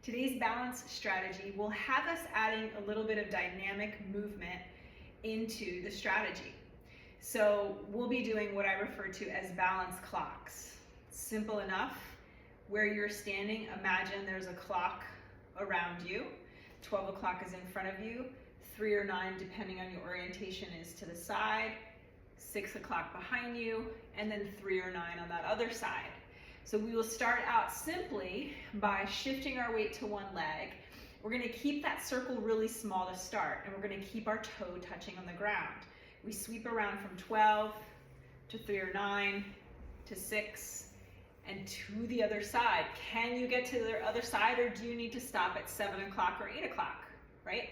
Today's balance strategy will have us adding a little bit of dynamic movement into the strategy. So we'll be doing what I refer to as balance clocks. Simple enough. Where you're standing, imagine there's a clock around you. 12 o'clock is in front of you. 3 or 9, depending on your orientation, is to the side. 6 o'clock behind you, and then 3 or 9 on that other side. So we will start out simply by shifting our weight to one leg. We're going to keep that circle really small to start, and we're going to keep our toe touching on the ground. We sweep around from 12 to 3 or 9 to 6 and to the other side. Can you get to the other side, or do you need to stop at 7 o'clock or 8 o'clock, right?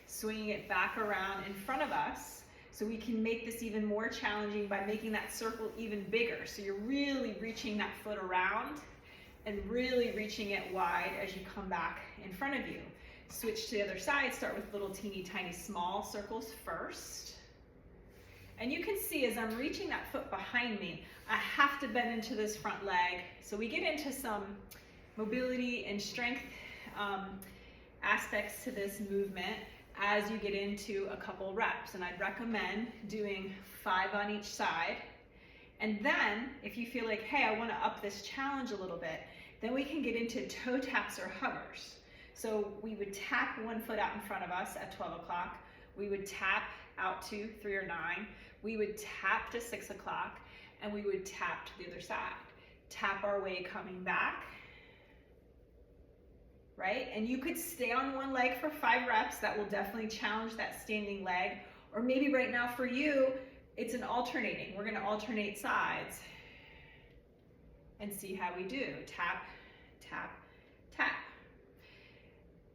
Swinging it back around in front of us, so we can make this even more challenging by making that circle even bigger. So you're really reaching that foot around and really reaching it wide as you come back in front of you. Switch to the other side, start with little teeny tiny small circles first. And you can see as I'm reaching that foot behind me, I have to bend into this front leg. So we get into some mobility and strength aspects to this movement as you get into a couple reps. And I'd recommend doing 5 on each side. And then if you feel like, hey, I want to up this challenge a little bit, then we can get into toe taps or hovers. So we would tap one foot out in front of us at 12 o'clock. We would tap out to 3 or 9. We would tap to 6 o'clock, and we would tap to the other side. Tap our way coming back, right? And you could stay on one leg for 5 reps. That will definitely challenge that standing leg. Or maybe right now for you, it's an alternating. We're gonna alternate sides and see how we do. Tap, tap, tap.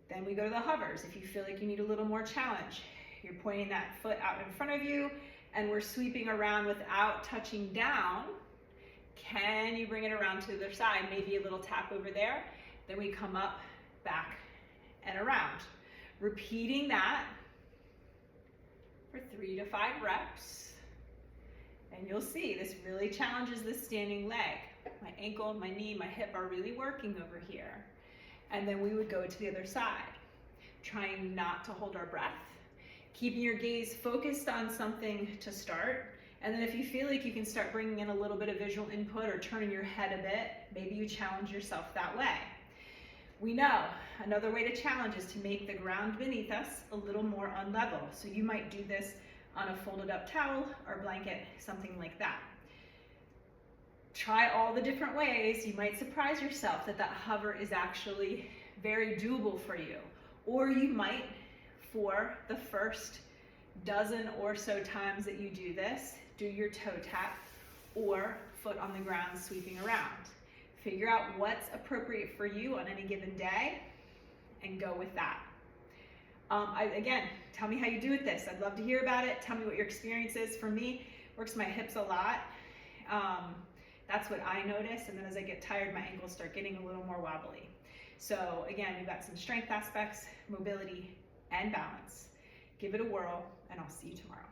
Then we go to the hovers. If you feel like you need a little more challenge, you're pointing that foot out in front of you, and we're sweeping around without touching down. Can you bring it around to the other side? Maybe a little tap over there. Then we come up, back, and around. Repeating that for 3 to 5 reps. And you'll see this really challenges this standing leg. My ankle, my knee, my hip are really working over here. And then we would go to the other side, trying not to hold our breath. Keeping your gaze focused on something to start. And then if you feel like you can start bringing in a little bit of visual input or turning your head a bit, maybe you challenge yourself that way. We know another way to challenge is to make the ground beneath us a little more unlevel. So you might do this on a folded up towel or blanket, something like that. Try all the different ways. You might surprise yourself that that hover is actually very doable for you. Or you might, for the first dozen or so times that you do this, do your toe tap or foot on the ground sweeping around. Figure out what's appropriate for you on any given day and go with that. Again, tell me how you do with this. I'd love to hear about it. Tell me what your experience is. For me, works my hips a lot. That's what I notice, and then as I get tired, my ankles start getting a little more wobbly. So again, we've got some strength aspects, mobility, and balance. Give it a whirl, and I'll see you tomorrow.